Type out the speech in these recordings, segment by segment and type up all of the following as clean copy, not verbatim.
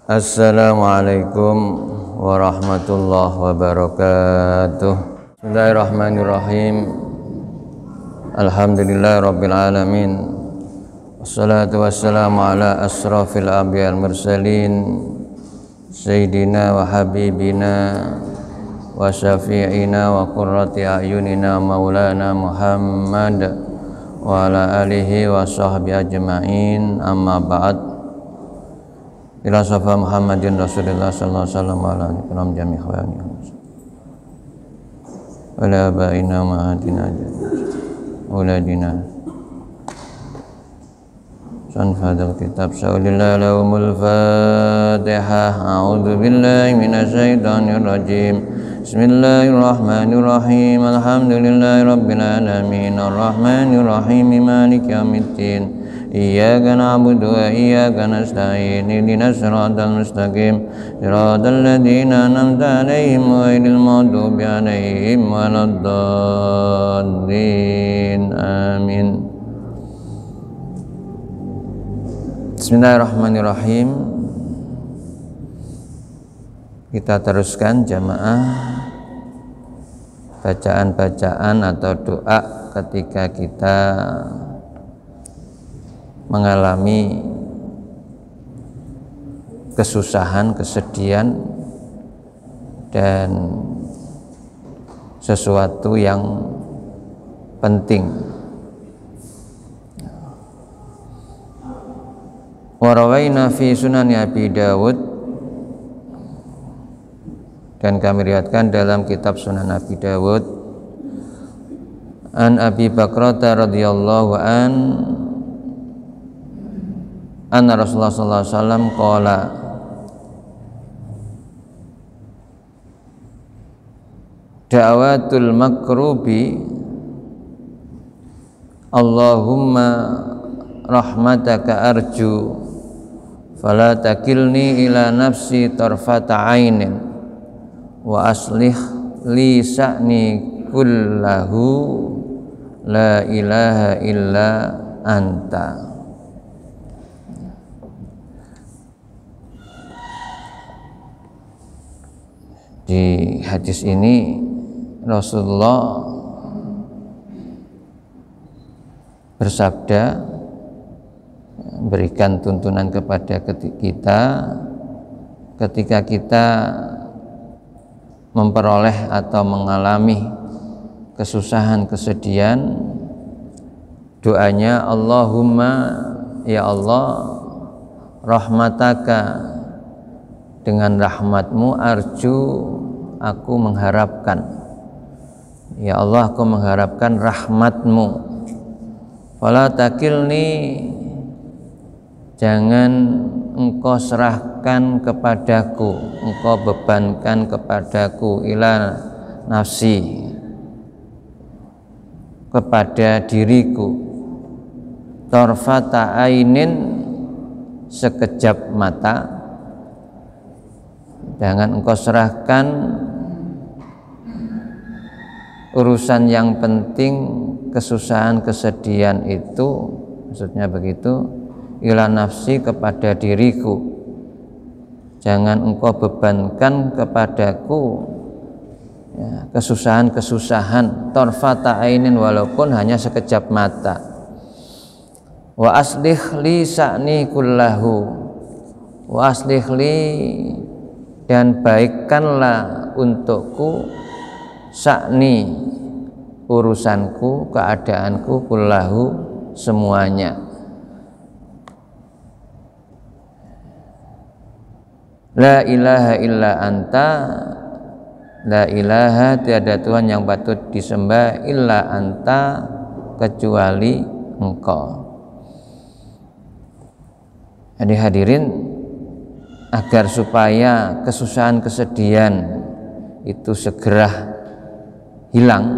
Assalamualaikum warahmatullahi wabarakatuh. Bismillahirrahmanirrahim. Alhamdulillahirabbil alamin. Wassalatu wassalamu ala asrafil anbiya'il mursalin sayyidina wa habibina wa syafi'ina wa qurrati a'yunina maulana Muhammad wa ala alihi wa sahbihi ajma'in. Amma ba'd. Ila safa Muhammadin Rasulullah sallallahu alaihi wasallam wa ala alihi jami' khawani wa la ba'ina ma'adina auladina san fadal kitab sa'ulillah lahumul fatihah. A'udzu billahi minasyaitonir rajim. Bismillahirrahmanirrahim. Alhamdulillahi rabbil alamin arrahmanir rahim maliki yaumiddin. Iyyaka na'budu wa iyyaka nasta'in. Ihdinas siratal mustaqim. Siratal ladzina an'amta 'alaihim ghairil maghdubi 'alaihim waladdallin. Amin. Bismillahirrahmanirrahim. Kita teruskan jamaah bacaan-bacaan atau doa ketika kita mengalami kesusahan, kesedihan dan sesuatu yang penting. Warawaina fi sunani Abi Dawud, dan kami riwayatkan dalam kitab Sunan Abi Dawud an Abi Bakrata radhiyallahu anna Rasulullah sallallahu alaihi wasallam qala da'watul makrubi Allahumma rahmataka arju fala takilni ila nafsi tarfata ainin wa aslih li sa'ni kullahu la ilaha illa anta. Di hadis ini Rasulullah bersabda, berikan tuntunan kepada kita ketika kita memperoleh atau mengalami kesusahan, kesedihan. Doanya Allahumma, ya Allah, rahmataka, dengan rahmatmu arju, aku mengharapkan, ya Allah, aku mengharapkan rahmatmu. Fala takilni, jangan engkau serahkan kepadaku, engkau bebankan kepadaku, ila nafsi, kepada diriku, tarfata ainin, sekejap mata. Jangan engkau serahkan urusan yang penting, kesusahan, kesedihan itu, maksudnya begitu, ila nafsi, kepada diriku. Jangan engkau bebankan kepadaku ya, kesusahan-kesusahan, tarfata ainin, walaupun hanya sekejap mata. Wa aslih li sa'ni kullahu, wa aslih li, dan baikkanlah untukku, sa'ni, urusanku, keadaanku, kullahu, semuanya. La ilaha illa anta, la ilaha, tiada Tuhan yang patut disembah, illa anta, kecuali engkau. Jadi hadirin, agar supaya kesusahan, kesedihan itu segera hilang,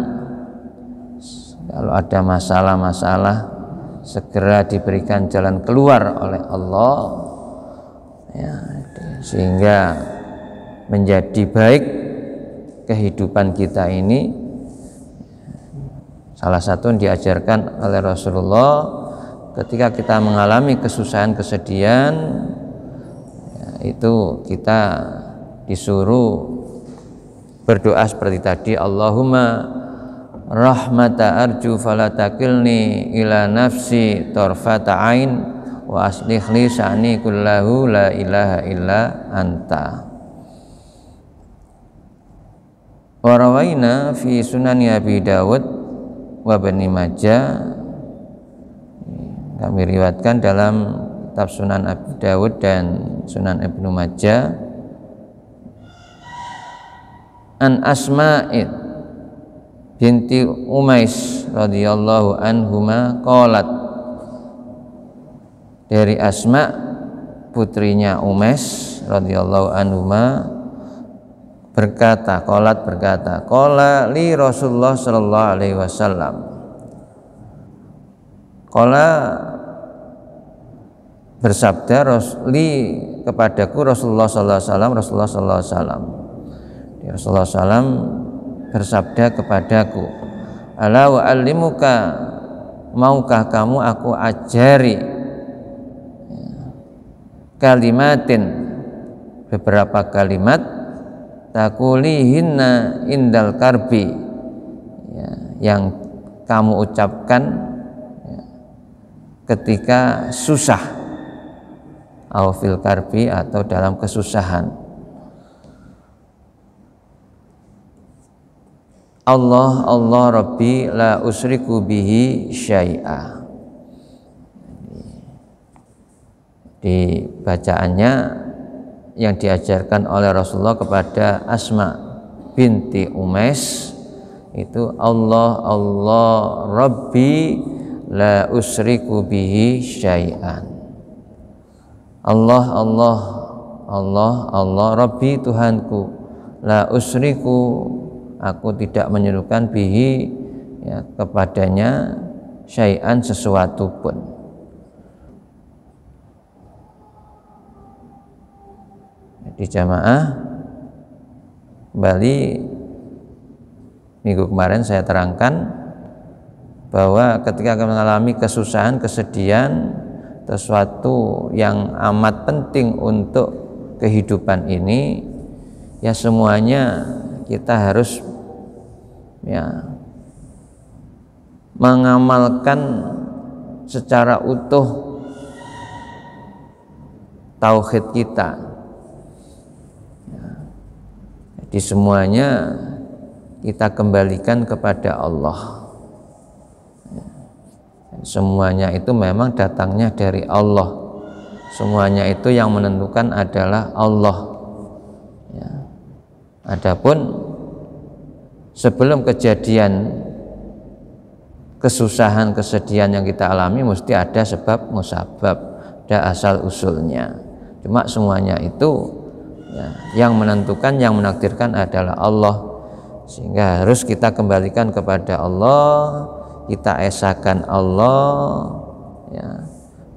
kalau ada masalah-masalah segera diberikan jalan keluar oleh Allah ya, sehingga menjadi baik kehidupan kita ini. Salah satu yang diajarkan oleh Rasulullah, ketika kita mengalami kesusahan, kesedihan, itu kita disuruh berdoa seperti tadi, Allahumma rahmata arju fala takilni ila nafsi tarfata ain wa aslih li sa'ni kullahu la ilaha illa anta. Wa rawaina fi sunani Abi Dawud wa Bani Majah, kami riwayatkan dalam kitab Sunan Abi Dawud dan Sunan Ibnu Majah, an Asma'id binti Umais radhiyallahu anhuma qalat, dari Asma putrinya Umais radhiyallahu anhuma berkata, qalat berkata, qala li Rasulullah sallallahu alaihi wasallam, qala bersabda li kepadaku Rasulullah sallallahu alaihi wasallam, Rasulullah sallallahu alaihi wasallam, Rasulullah SAW bersabda kepadaku, ala wa allimuka, maukah kamu aku ajari kalimatin, beberapa kalimat, takulihinna indal karbi, ya, yang kamu ucapkan ya, ketika susah, au fil karbi, atau dalam kesusahan. Allah Allah Rabbi la usriku bihi syai'a. Di bacaannya yang diajarkan oleh Rasulullah kepada Asma binti Umais itu, Allah Allah Rabbi la usriku bihi syai'an. Allah Allah Allah Allah Rabbi Tuhanku, la usriku, aku tidak menyerukan bihi ya, kepadanya syai'an, sesuatu pun. Di jamaah kembali minggu kemarin saya terangkan bahwa ketika kita mengalami kesusahan, kesedihan, sesuatu yang amat penting untuk kehidupan ini, ya semuanya kita harus ya mengamalkan secara utuh tauhid kita. Jadi semuanya kita kembalikan kepada Allah. Semuanya itu memang datangnya dari Allah. Semuanya itu yang menentukan adalah Allah. Ya. Adapun sebelum kejadian kesusahan, kesedihan yang kita alami, mesti ada sebab musabab, ada asal usulnya. Cuma semuanya itu ya, yang menentukan, yang menakdirkan adalah Allah. Sehingga harus kita kembalikan kepada Allah, kita esakan Allah ya.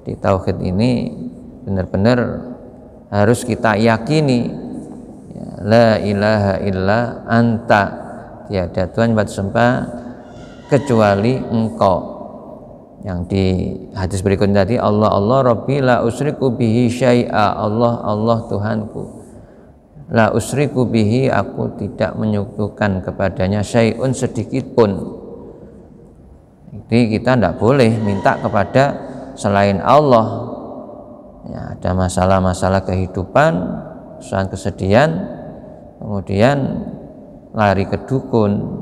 Di tauhid ini benar-benar harus kita yakini ya, la ilaha illa anta, tiada Tuhan bersembah kecuali Engkau. Yang di hadis berikutnya tadi, Allah Allah Rabbi la usriku bihi syai'a, Allah Allah Tuhanku, la usriku bihi, aku tidak menyekutukan kepadanya syai'un, sedikit pun. Jadi kita tidak boleh minta kepada selain Allah. Ya, ada masalah-masalah kehidupan, kesusahan, kesedihan, kemudian lari ke dukun,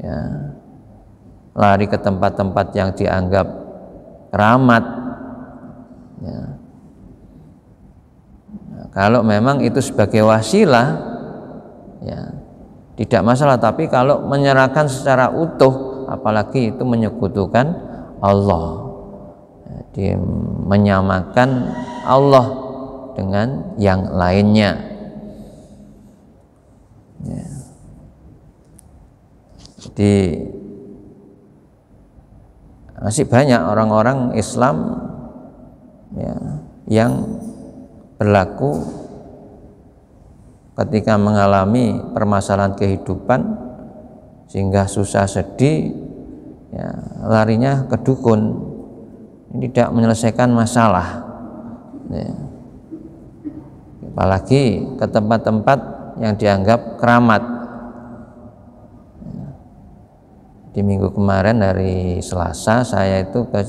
ya, lari ke tempat-tempat yang dianggap keramat. Ya. Nah, kalau memang itu sebagai wasilah, ya tidak masalah. Tapi kalau menyerahkan secara utuh, apalagi itu menyekutukan Allah, jadi menyamakan Allah dengan yang lainnya. Ya. Jadi masih banyak orang-orang Islam ya, yang berlaku ketika mengalami permasalahan kehidupan sehingga susah, sedih ya, larinya ke dukun. Ini tidak menyelesaikan masalah ya. apalagi ke tempat-tempat yang dianggap keramat. Di minggu kemarin hari Selasa saya itu ke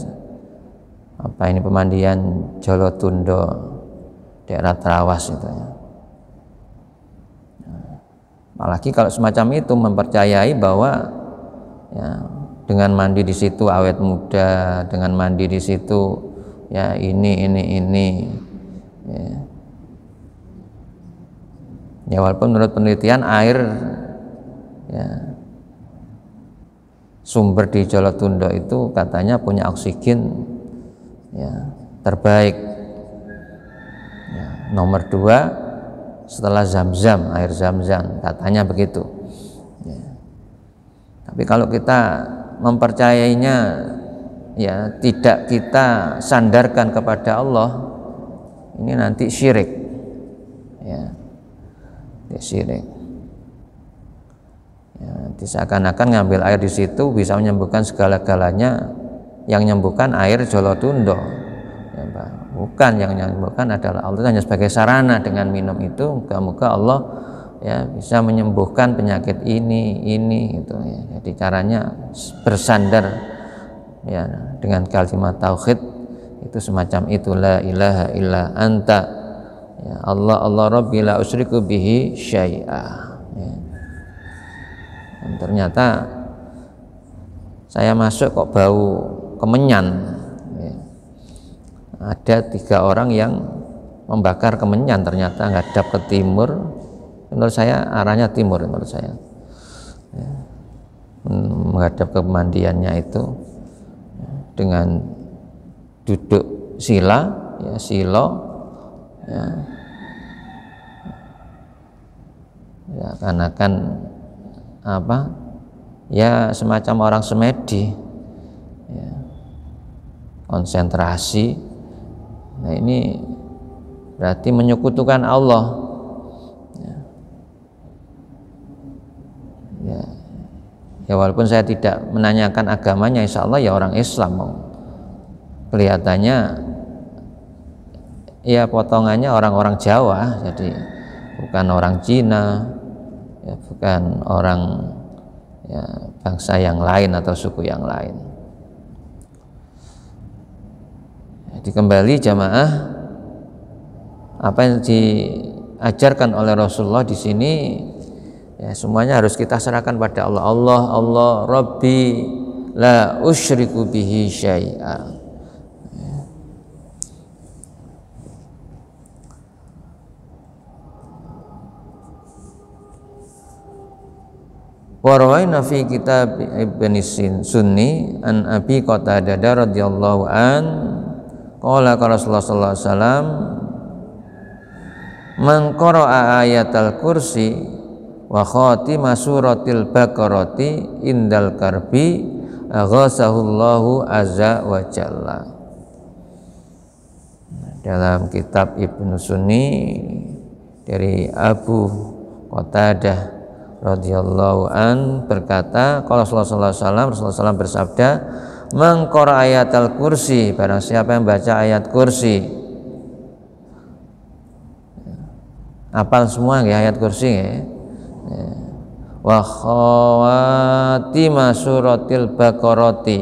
pemandian Jolotundo daerah Trawas itu ya. Apalagi kalau semacam itu mempercayai bahwa ya, dengan mandi di situ awet muda, dengan mandi di situ ya ini ya. Ya walaupun menurut penelitian air ya, sumber di Jolotundo itu katanya punya oksigen ya, terbaik ya, nomor 2 setelah Zam-Zam, air Zam-Zam katanya begitu ya. Tapi kalau kita mempercayainya ya tidak kita sandarkan kepada Allah, ini nanti syirik ya, syirik ya, nanti seakan-akan ngambil air di situ bisa menyembuhkan segala-galanya. Yang menyembuhkan air Jolotundo ya, bukan, yang menyembuhkan adalah Allah, hanya sebagai sarana. Dengan minum itu moga-moga Allah ya bisa menyembuhkan penyakit ini gitu ya. Jadi caranya bersandar ya dengan kalimat tauhid itu semacam itu, la ilaha illa anta ya, Allah rabbi la usyriku bihi syai'a ya. Dan ternyata saya masuk kok bau kemenyan ya. Ada 3 orang yang membakar kemenyan, ternyata ngadap ke timur. Menurut saya arahnya timur, menurut saya ya. Menghadap ke pemandiannya itu ya, dengan duduk sila ya, silo ya, ya kan ya semacam orang semedi ya, konsentrasi. Nah ini berarti menyekutukan Allah ya. Ya walaupun saya tidak menanyakan agamanya, insya Allah ya orang Islam. Kelihatannya ya potongannya orang-orang Jawa, jadi bukan orang Cina ya, bukan orang ya, bangsa yang lain atau suku yang lain. Jadi kembali jamaah, apa yang diajarkan oleh Rasulullah di sini ya, semuanya harus kita serahkan pada Allah. Allah Rabbi la usyriku bihi syai'a. Wa rawaina fi kitab Ibn Sunni an Abi Qatadah radhiyallahu an qala Rasulullah sallallahu alaihi wasallam man qara'a ayatal kursi wa khatima suratil baqarati indal karbi aghasahullahu azza wa jalla. Dalam kitab Ibnu Sunni dari Abu Qatadah radhiyallahu an berkata, kalau Rasulullah SAW bersabda, mengqara ayatal kursi, barang siapa yang baca ayat kursi, hafal semua ya ayat kursi ya. Wa khawatima suratil baqarati,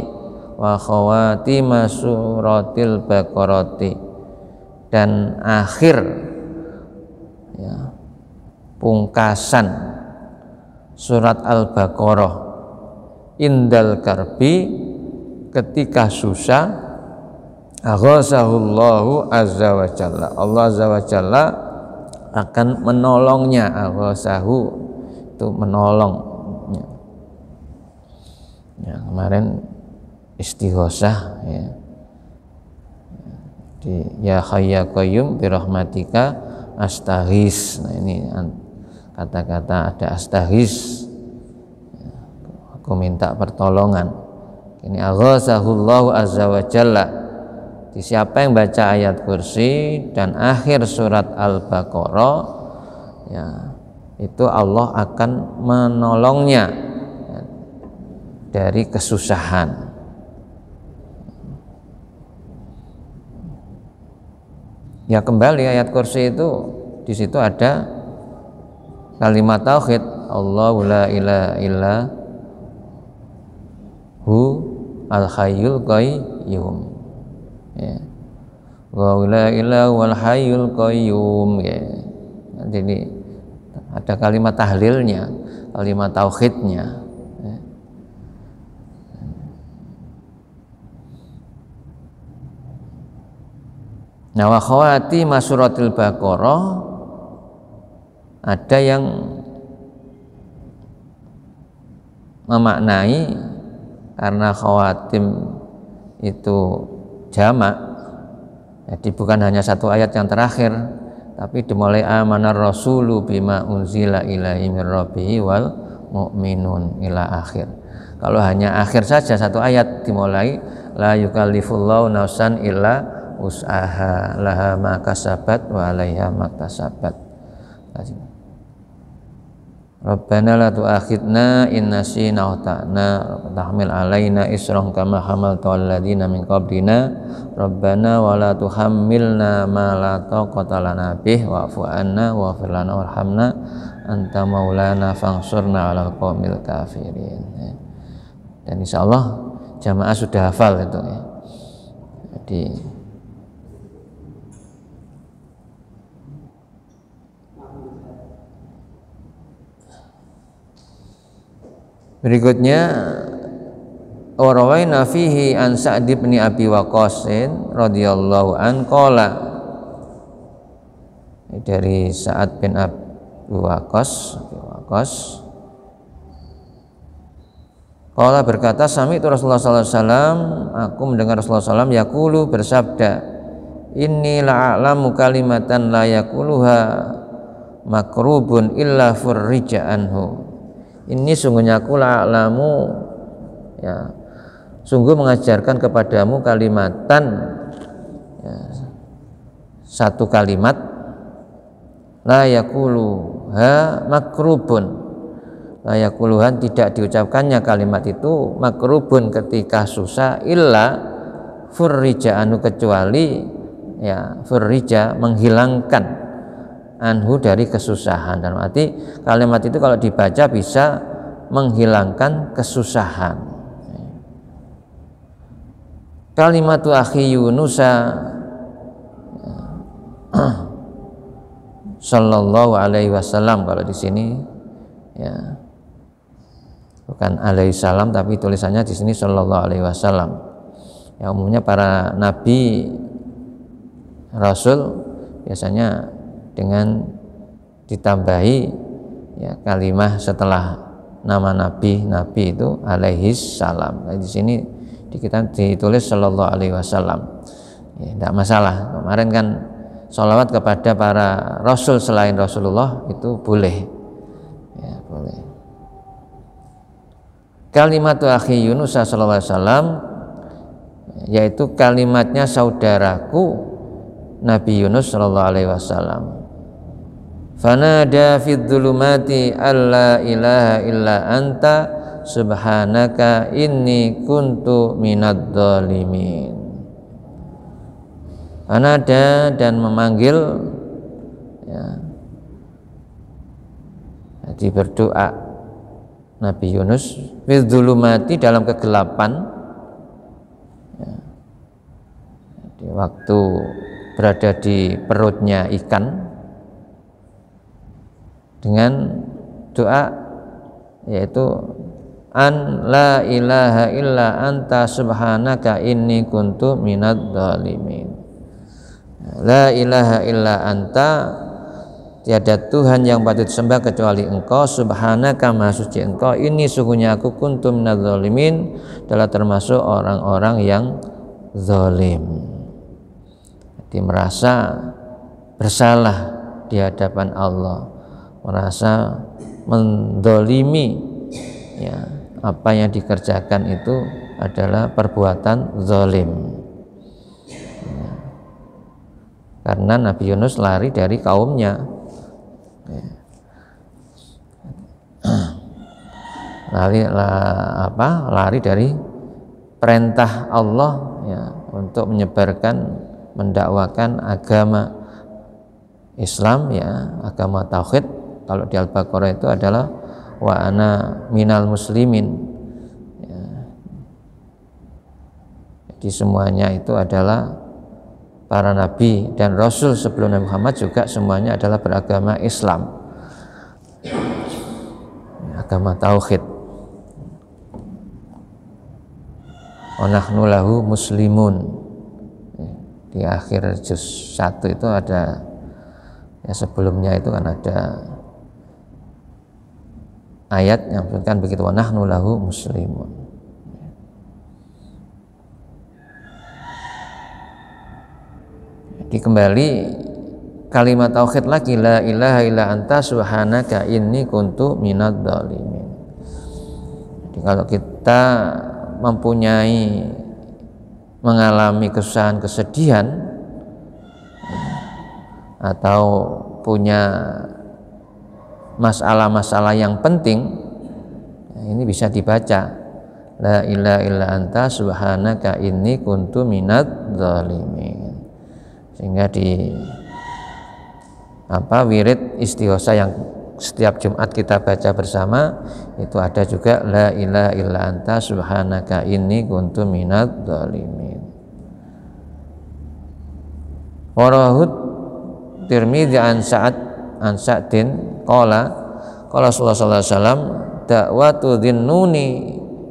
wa khawatima suratil baqarati, dan akhir ya, pungkasan surat Al-Baqarah indal karbi, ketika susah, aghasahullahu azza wa jalla, Allah azza wa jalla akan menolongnya. Aghasahu itu menolong ya, kemarin istighosah ya, di ya hayya qayyum birahmatika astaghis. Nah ini kata-kata ada astaghis, aku minta pertolongan. Ini aghasahullahu azza wa jalla, di siapa yang baca ayat kursi dan akhir surat Al-Baqarah ya, itu Allah akan menolongnya ya, dari kesusahan. Ya kembali ayat kursi itu di situ ada kalimat tauhid, Allahu la ilaha illa hu al hayyul qayyum, ya. Wa la ilaha wal hayyul qayyum, ya. Jadi ada kalimat tahlilnya, kalimat tauhidnya, ya. Nah, wa khawati masuratil Baqarah ada yang memaknai karena khawatim itu jamak, jadi bukan hanya satu ayat yang terakhir, tapi dimulai amanar rasulu bima unzila ilaihi mir rabbihi wal mu'minun ila akhir. Kalau hanya akhir saja satu ayat dimulai la yukallifullahu nafsan illa wus'aha laha ma kasabat wa 'alaiha ma kasabat. Rabbana la tu'akhidna in nasina wa ta'na tahmil alaina isran kama hamalta 'alal ladzina min qablina Rabbana wa la tuhammilna ma la taqata lana bih wa'fu 'anna waghfir lana warhamna anta maulana fansurna 'alal qaumil kafirin. Dan insyaallah jamaah sudah hafal itu, ya. Jadi berikutnya warawaina fihi an Sa'd bin Abi Waqqas radhiyallahu an qala, dari Sa'ad bin Abi Waqqas qala berkata sami itu Rasulullah sallallahu alaihi wasallam, aku mendengar Rasulullah sallallahu alaihi wasallam yaqulu bersabda, inni la'alamu kalimatan la yaquluha makrubun illa furrija anhu. Ini sungguhnya aku la'alamu, ya, sungguh mengajarkan kepadamu kalimatan, ya, satu kalimat la yaquluha makrubun, la yaquluhan tidak diucapkannya kalimat itu makrubun ketika susah illa furrija anhu kecuali, ya, furrija menghilangkan anhu dari kesusahan. Dan arti kalimat itu kalau dibaca bisa menghilangkan kesusahan. Kalimatu akhi Yunusa sallallahu alaihi wasallam, kalau di sini, ya, bukan alaihi salam tapi tulisannya di sini sallallahu alaihi wasallam. Ya, umumnya para nabi rasul biasanya dengan ditambahi, ya, kalimah setelah nama nabi itu alaihi salam. Nah, di sini kita ditulis sallallahu alaihi wasallam, ya, tidak masalah. Kemarin kan sholawat kepada para rasul selain Rasulullah itu boleh, ya, boleh. Kalimatu akhi Yunus sallallahu alaihi wasallam, yaitu kalimatnya saudaraku Nabi Yunus sallallahu alaihi wasallam. Fanada fid dhulumati alla ilaha illa anta subhanaka inni kuntu minadz zalimin. Fanada, dan memanggil, ya, jadi berdoa Nabi Yunus fid dhulumati dalam kegelapan, ya, di waktu berada di perutnya ikan, dengan doa yaitu an la ilaha illa anta subhanaka inni kuntu minadz zalimin. La ilaha illa anta, tiada Tuhan yang patut sembah kecuali Engkau, subhanaka maha suci Engkau, ini sungguhnya aku kuntu minadz zalimin, adalah termasuk orang-orang yang zalim. Jadi merasa bersalah di hadapan Allah, merasa mendolimi, ya, apa yang dikerjakan itu adalah perbuatan zalim, ya. Karena Nabi Yunus lari dari kaumnya, ya. Lari dari perintah Allah, ya, untuk menyebarkan, mendakwakan agama Islam, ya, agama tauhid. Kalau di Al-Baqarah itu adalah wa ana minal muslimin, ya. Jadi semuanya itu adalah para nabi dan rasul sebelum Nabi Muhammad juga semuanya adalah beragama Islam, agama tauhid. Wa nahnu lahu muslimun. Di akhir juz 1 itu ada, ya, sebelumnya itu kan ada ayat yang menyebutkan begitu, wa nahnu lahu muslimun. Jadi kembali kalimat tauhid lagi, la ilaha illa anta subhanaka inni kuntu minadz dzalimin. Jadi kalau kita mengalami kesusahan, kesedihan, atau punya masalah-masalah yang penting, ini bisa dibaca la ilaha illa anta subhanaka inni kuntu minadz dzalimin. Sehingga di wirid istighosa yang setiap Jumat kita baca bersama itu ada juga la ilaha illa anta subhanaka inni kuntu minadz dzalimin. Warahut Tirmidzi an Sa'din qala Rasulullah sallallahu alaihi wasallam da'watu dhinnuni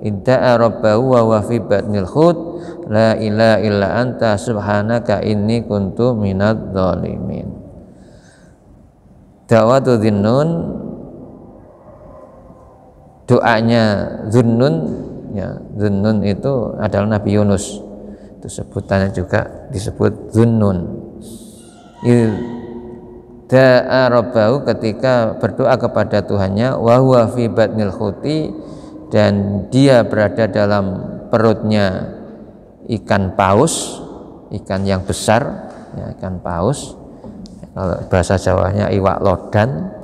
idda'a rabbahu wa fi batnil hut la ilaha illa anta subhanaka inni kuntu minadz dzalimin. Da'watu Dhinnun, doanya Dhunnun, ya, Dhunnun itu adalah Nabi Yunus, itu sebutannya juga disebut Dhunnun. Da'a rabbahu, ketika berdoa kepada Tuhannya, wa huwa fi batnil huti, dan dia berada dalam perutnya ikan paus, ikan yang besar, ya, ikan paus. Kalau bahasa Jawanya iwak lodan,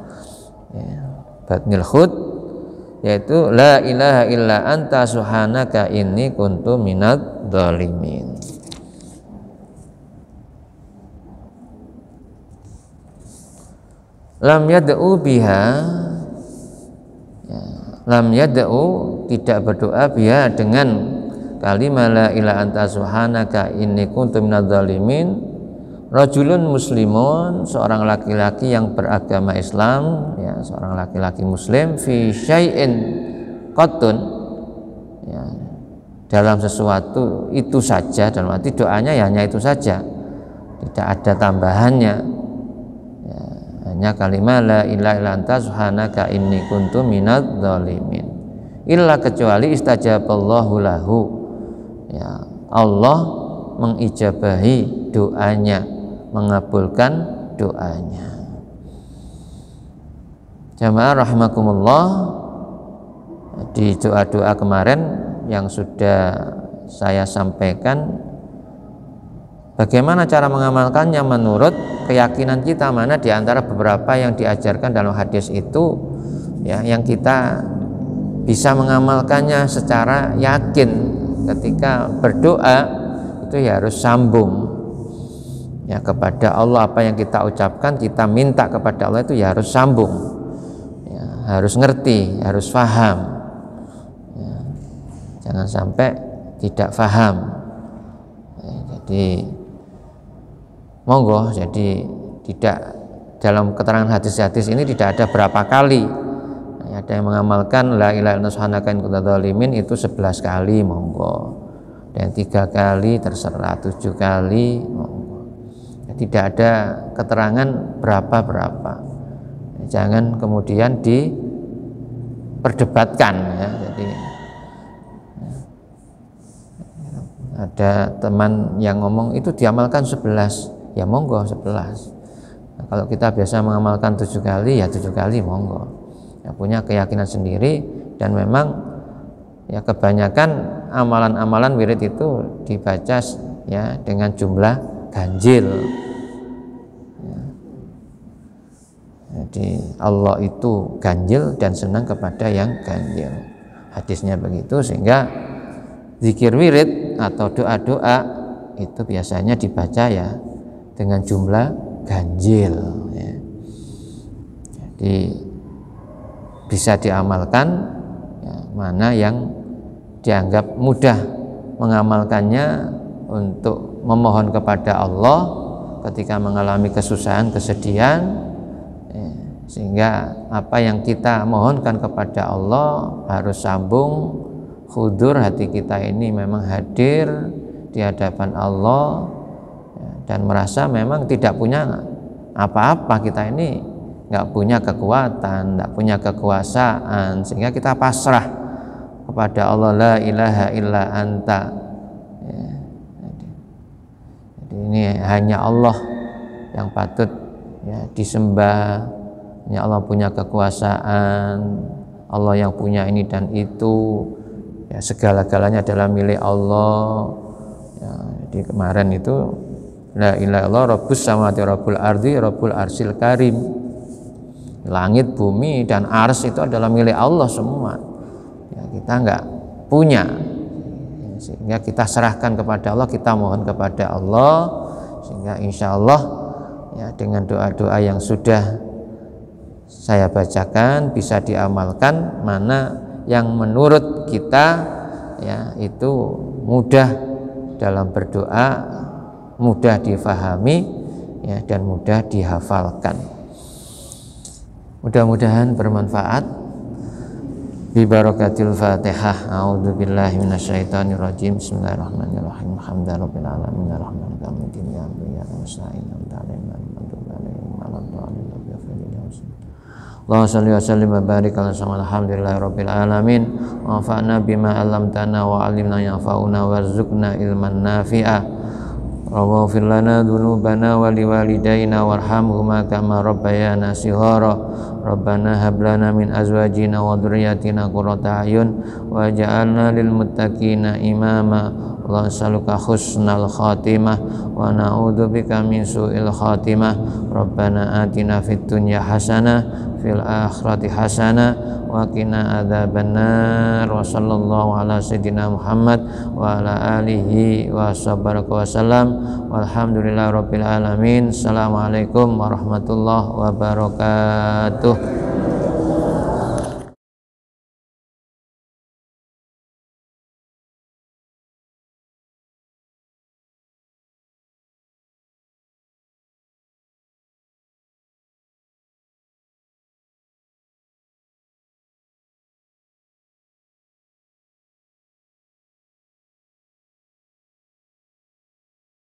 ya, batnil hut, yaitu la ilaha illa anta subhanaka inni kuntu minadz dzalimin. Lam yad'u biha, ya, lam yad'u, tidak berdoa biha dengan kalimat la ilaha anta subhanaka inni kuntu minadz dzalimin, rajulun muslimun, seorang laki-laki yang beragama Islam, ya, seorang laki-laki muslim, fi syai'in qattun, ya, dalam sesuatu itu saja, dalam arti doanya ya hanya itu saja, tidak ada tambahannya, ya, hanya kalimat la ilaha illa anta subhanaka inni kuntu minadz dzalimin, illa kecuali istajaballahu lahu, ya, Allah mengijabahi doanya, mengabulkan doanya. Jamaah rahimakumullah, di doa-doa kemarin yang sudah saya sampaikan, bagaimana cara mengamalkannya menurut keyakinan kita, mana di antara beberapa yang diajarkan dalam hadis itu, ya, yang kita bisa mengamalkannya secara yakin. Ketika berdoa itu ya harus sambung, ya, kepada Allah. Apa yang kita ucapkan, kita minta kepada Allah itu ya harus sambung, ya, harus ngerti, harus faham, ya, jangan sampai tidak faham, ya, jadi monggo, jadi tidak, dalam keterangan hadis-hadis ini tidak ada berapa kali, ya, ada yang mengamalkan la ilaha illallah subhanaka inni kuntu minadz dzalimin itu 11 kali, monggo, dan 3 kali terserah, 7 kali monggo. Tidak ada keterangan berapa-berapa, jangan kemudian diperdebatkan, ya. Jadi ada teman yang ngomong itu diamalkan 11, ya monggo 11. Nah, kalau kita biasa mengamalkan 7 kali, ya 7 kali monggo, ya, punya keyakinan sendiri. Dan memang, ya, kebanyakan amalan-amalan wirid itu dibaca, ya, dengan jumlah ganjil. Jadi Allah itu ganjil dan senang kepada yang ganjil. Hadisnya begitu, sehingga zikir wirid atau doa-doa itu biasanya dibaca, ya, dengan jumlah ganjil ya. Jadi bisa diamalkan ya, mana yang dianggap mudah mengamalkannya untuk memohon kepada Allah ketika mengalami kesusahan, kesedihan ya, sehingga apa yang kita mohonkan kepada Allah harus sambung, khudur, hati kita ini memang hadir di hadapan Allah ya, dan merasa memang tidak punya apa-apa, kita ini nggak punya kekuatan, nggak punya kekuasaan, sehingga kita pasrah kepada Allah, la ilaha illa anta ya. Jadi ini hanya Allah yang patut ya, disembah, hanya Allah punya kekuasaan, Allah yang punya ini dan itu ya, segala-galanya adalah milik Allah ya. Jadi kemarin itu la ilaha illallah rabbus samawati rabbul ardi rabbul arsil karim, langit, bumi, dan ars itu adalah milik Allah semua ya, kita enggak punya, sehingga kita serahkan kepada Allah, kita mohon kepada Allah, sehingga insya Allah ya, dengan doa-doa yang sudah saya bacakan bisa diamalkan, mana yang menurut kita ya itu mudah dalam berdoa, mudah difahami ya, dan mudah dihafalkan. Mudah-mudahan bermanfaat. Bi barakatil Fatihah. A'udzu billahi minasyaitonir rajim. Bismillahirrahmanirrahim. Alhamdulillahirabbil alamin arrahmanir rahim ya rabbana nasta'in Allahumma shalli wa sallim wa barik ala sayyidina alhamdulillahirabbil alamin wa anfa'na bima 'allamtana wa 'allimna yanfa'una warzuqna ilman nafi'a. Waghfir lana dzunubana wa liwalidayna warhamhuma kama rabbayana shighara. Rabbana hab lana min azwajina wa dhurriyyatina qurrata a'yun waj'alna lil muttaqina imama. Allahumma nas'aluka husnal khatimah wa na'udzubika min su'il khatimah. Rabbana atina fid dunya hasanah fil akhirati hasanah wa qina adzabannar. Wa sallallahu ala sayyidina Muhammad wa ala alihi wa sahbihi wasallam. Walhamdulillahirabbil alamin. Assalamualaikum warahmatullahi wabarakatuh.